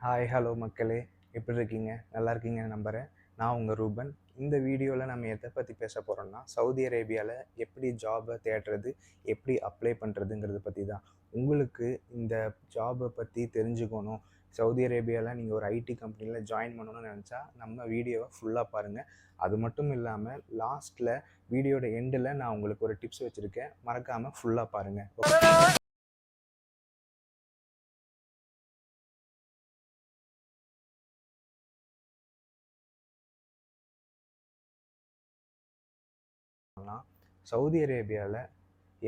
Hi hello மக்களே, எப்படி இருக்கீங்க? நல்லா இருக்கீங்கன்னு நம்புகிறேன். நான் உங்கள் ரூபன். இந்த வீடியோவில் நம்ம எதை பற்றி பேச போகிறோம்னா, சவுதி அரேபியாவில் எப்படி ஜாபை தேடுறது, எப்படி அப்ளை பண்ணுறதுங்கிறத பற்றி தான். உங்களுக்கு இந்த ஜாபை பற்றி தெரிஞ்சுக்கணும், சவுதி அரேபியாவில் நீங்கள் ஒரு ஐடி கம்பெனியில் ஜாயின் பண்ணணும்னு நினச்சா நம்ம வீடியோவை ஃபுல்லாக பாருங்கள். அது மட்டும் இல்லாமல் லாஸ்ட்டில் வீடியோட எண்டில் நான் உங்களுக்கு ஒரு டிப்ஸ் வச்சுருக்கேன், மறக்காமல் ஃபுல்லாக பாருங்கள். சவுதி அரேபியாவில்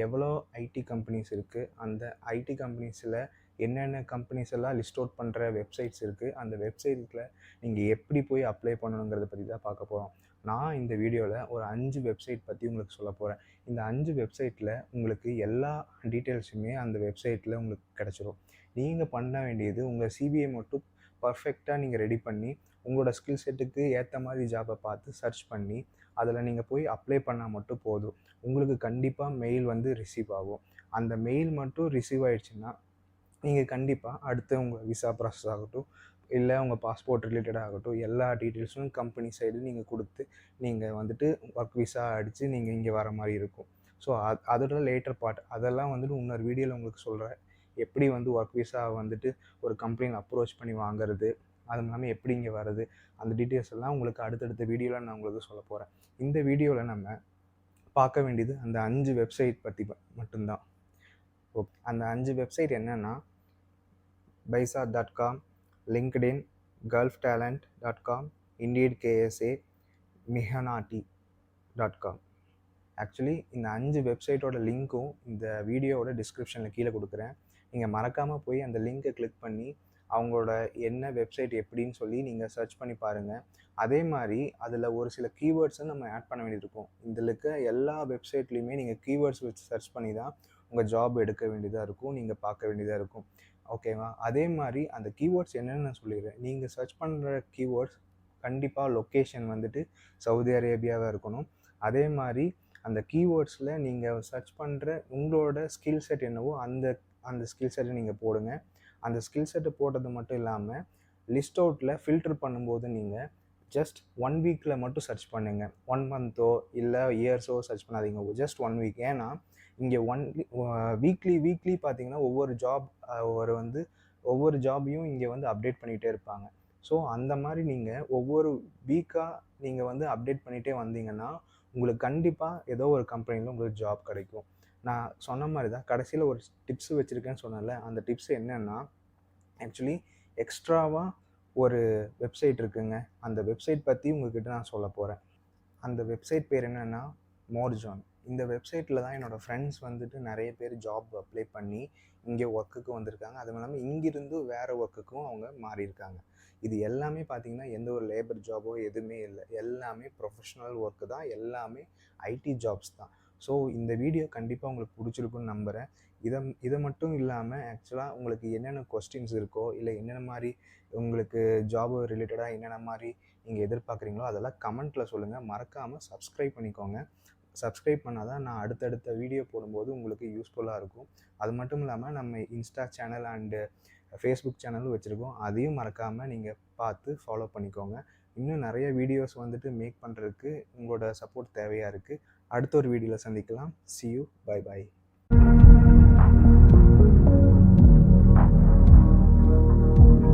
எவ்வளோ ஐடி கம்பெனிஸ் இருக்குது, அந்த ஐடி கம்பெனிஸில் என்னென்ன கம்பெனிஸ் எல்லாம் லிஸ்ட் அவுட் பண்ணுற வெப்சைட்ஸ் இருக்குது, அந்த வெப்சைட்டில் நீங்கள் எப்படி போய் அப்ளை பண்ணணுங்கிறத பற்றி தான் பார்க்க போகிறோம். நான் இந்த வீடியோவில் ஒரு 5 வெப்சைட் பற்றி உங்களுக்கு சொல்ல போகிறேன். இந்த 5 வெப்சைட்டில் உங்களுக்கு எல்லா டீட்டெயில்ஸுமே அந்த வெப்சைட்டில் உங்களுக்கு கிடச்சிரும். நீங்கள் பண்ண வேண்டியது உங்கள் சிபிஐ மட்டும் பர்ஃபெக்டாக நீங்கள் ரெடி பண்ணி உங்களோட ஸ்கில் செட்டுக்கு ஏற்ற மாதிரி ஜாபை பார்த்து சர்ச் பண்ணி அதில் நீங்கள் போய் அப்ளை பண்ணால் மட்டும் போதும். உங்களுக்கு கண்டிப்பாக மெயில் ரிசீவ் ஆகும். அந்த மெயில் மட்டும் ரிசீவ் ஆகிடுச்சுன்னா நீங்கள் கண்டிப்பாக அடுத்து உங்கள் விசா ப்ராசஸ் ஆகட்டும், இல்லை உங்கள் பாஸ்போர்ட் ரிலேட்டடாக ஆகட்டும், எல்லா டீட்டெயில்ஸும் கம்பெனி சைடு நீங்கள் கொடுத்து நீங்கள் ஒர்க் விசா அடித்து நீங்கள் இங்கே வர மாதிரி இருக்கும். ஸோ அதோட லேட்டர் பார்ட் அதெல்லாம் இன்னொரு வீடியோவில் உங்களுக்கு சொல்கிறேன். எப்படி ஒர்க் விசா ஒரு கம்பெனியில் அப்ரோச் பண்ணி வாங்குறது, அதுவும் இல்லாமல் எப்படி இங்கே வர்றது, அந்த டீட்டெயில்ஸ் எல்லாம் உங்களுக்கு அடுத்தடுத்த வீடியோவில் நான் உங்களுக்கு சொல்ல போகிறேன். இந்த வீடியோவில் நம்ம பார்க்க வேண்டியது அந்த 5 வெப்சைட் பற்றி மட்டும்தான். ஓகே, அந்த 5 வெப்சைட் என்னென்னா Baiza.com, LinkedIn, GulfTalent.com, Indeed KSA, Mihanati.com. Actually இந்த 5 வெப்சைட்டோட லிங்க்கும் இந்த வீடியோவோட டிஸ்கிரிப்ஷனில் கீழே கொடுக்குறேன். நீங்கள் மறக்காமல் போய் அந்த லிங்கை கிளிக் பண்ணி அவங்களோட என்ன வெப்சைட் எப்படின்னு சொல்லி நீங்கள் சர்ச் பண்ணி பாருங்கள். அதே மாதிரி அதில் ஒரு சில கீவேர்ட்ஸும் நம்ம ஆட் பண்ண வேண்டியது இருக்கும். இதில் இருக்க எல்லா வெப்சைட்லேயுமே நீங்கள் கீவேர்ட்ஸ் வச்சு சர்ச் பண்ணி தான் உங்கள் ஜாப் எடுக்க வேண்டியதாக இருக்கும், நீங்கள் பார்க்க வேண்டியதாக இருக்கும். ஓகேவா? அதே மாதிரி அந்த கீவேர்ட்ஸ் என்னென்னு நான் சொல்லிடுறேன். நீங்கள் சர்ச் பண்ணுற கீவேர்ட்ஸ் கண்டிப்பாக லொக்கேஷன் சவுதி அரேபியாவாக இருக்கணும். அதே மாதிரி அந்த கீவேர்ட்ஸில் நீங்கள் சர்ச் பண்ணுற உங்களோட ஸ்கில் செட் என்னவோ அந்த ஸ்கில் செட்டை நீங்கள் போடுங்க. அந்த ஸ்கில் செட்டை போட்டது மட்டும் இல்லாமல் லிஸ்ட் அவுட்டில் ஃபில்டர் பண்ணும்போது நீங்கள் ஜஸ்ட் 1 வீக்கில் மட்டும் சர்ச் பண்ணுங்கள். 1 மந்த்தோ இல்லை இயர்ஸோ சர்ச் பண்ணாதீங்க. Just 1 week. ஏன்னா இங்கே வீக்லி பார்த்தீங்கன்னா ஒவ்வொரு ஜாபையும் இங்கே அப்டேட் பண்ணிகிட்டே இருப்பாங்க. ஸோ அந்த மாதிரி நீங்கள் ஒவ்வொரு வீக்காக நீங்கள் அப்டேட் பண்ணிகிட்டே வந்தீங்கன்னா உங்களுக்கு கண்டிப்பாக ஏதோ ஒரு கம்பெனியில் உங்களுக்கு ஜாப் கிடைக்கும். நான் சொன்ன மாதிரி தான் கடைசியில் ஒரு டிப்ஸ் வச்சுருக்கேன்னு சொன்னேன்ல, அந்த டிப்ஸ் என்னென்னா ஆக்சுவலி எக்ஸ்ட்ராவாக ஒரு வெப்சைட் இருக்குங்க. அந்த வெப்சைட் பற்றி உங்கள்கிட்ட நான் சொல்ல போகிறேன். அந்த வெப்சைட் பேர் என்னென்னா மோர்ஜான். இந்த வெப்சைட்டில் தான் என்னோடய ஃப்ரெண்ட்ஸ் நிறைய பேர் ஜாப் அப்ளை பண்ணி இங்கே ஒர்க்குக்கு வந்திருக்காங்க. அதுவும் இல்லாமல் இங்கிருந்து வேறு ஒர்க்குக்கும் அவங்க மாறியிருக்காங்க. இது எல்லாமே பார்த்திங்கன்னா எந்த ஒரு லேபர் ஜாபோ எதுவுமே இல்லை. எல்லாமே ப்ரொஃபஷ்னல் ஒர்க்கு தான், எல்லாமே ஐடி ஜாப்ஸ் தான். ஸோ இந்த வீடியோ கண்டிப்பாக உங்களுக்கு பிடிச்சிருக்குன்னு நம்புகிறேன். இதை மட்டும் இல்லாமல் ஆக்சுவலாக உங்களுக்கு என்னென்ன கொஸ்டின்ஸ் இருக்கோ, இல்லை என்னென்ன மாதிரி உங்களுக்கு ஜாப் ரிலேட்டடாக என்னென்ன மாதிரி நீங்கள் எதிர்பார்க்குறீங்களோ அதெல்லாம் கமெண்ட்டில் சொல்லுங்கள். மறக்காமல் சப்ஸ்கிரைப் பண்ணிக்கோங்க. சப்ஸ்கிரைப் பண்ணால் தான் நான் அடுத்தடுத்த வீடியோ போடும்போது உங்களுக்கு யூஸ்ஃபுல்லாக இருக்கும். அது மட்டும் இல்லாமல் நம்ம இன்ஸ்டா சேனல் அண்டு ஃபேஸ்புக் சேனலும் வச்சுருக்கோம். அதையும் மறக்காமல் நீங்கள் பார்த்து ஃபாலோ பண்ணிக்கோங்க. இன்னும் நிறைய வீடியோஸ் மேக் பண்ணுறதுக்கு உங்களோட சப்போர்ட் தேவையாக இருக்குது. அடுத்த ஒரு வீடியோவில் சந்திக்கலாம். See you. Bye bye.